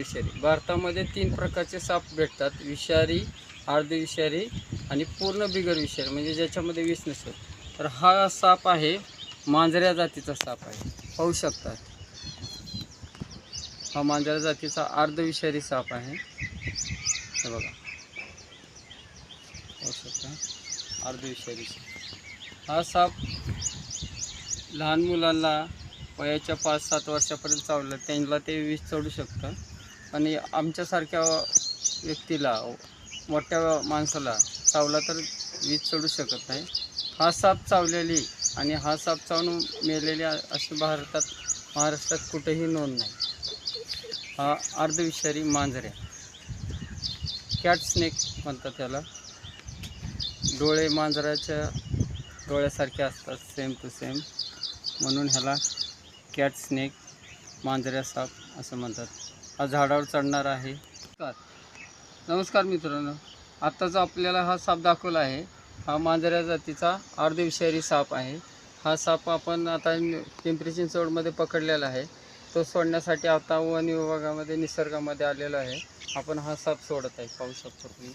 विषारी भारतामध्ये 3 प्रकारचे साप भेटतात, विषारी, अर्धविषारी आणि पूर्ण बिगर विषारी, म्हणजे ज्याच्यामध्ये विष नसेल. तर हा साप आहे मांजऱ्या जातीचा साप आहे, पाहू शकता. हा मांजऱ्या जातीचा अर्धविषारी साप आहे, हे बघा पाहू शकता, अर्धविषारी साप. हा साप लहान मुलांना वयाच्या 5-7 वर्षापर्यंत चावलं त्यांना ते विष चढू शकतं, आणि आमच्यासारख्या व्यक्तीला, मोठ्या माणसाला चावला तर विष चढू शकत नाही. हा साप चावलेली आणि हा साप चावून मेलेली अशी महाराष्ट्रात कुठेही नोंद नाही. हा अर्धविषारी मांजऱ्या, कॅट स्नेक म्हणतात त्याला. डोळे मांजराच्या डोळ्यासारखे असतात, सेम टू सेम, म्हणून ह्याला कॅट स्नेक, मांजऱ्या साप असं म्हणतात. हा झाडावर चढणार आहे. नमस्कार मित्रांनो, आत्ता जो आपल्याला हा साप दाखवला आहे, हा मांजऱ्या जातीचा अर्धविषारी साप आहे. हा साप आपण आता पिंपरी चिंचवडमध्ये पकडलेला आहे. तो सोडण्यासाठी आता वन विभागामध्ये निसर्गामध्ये आलेला आहे. आपण हा साप सोडत आहे, पाहू शकतो तुम्ही.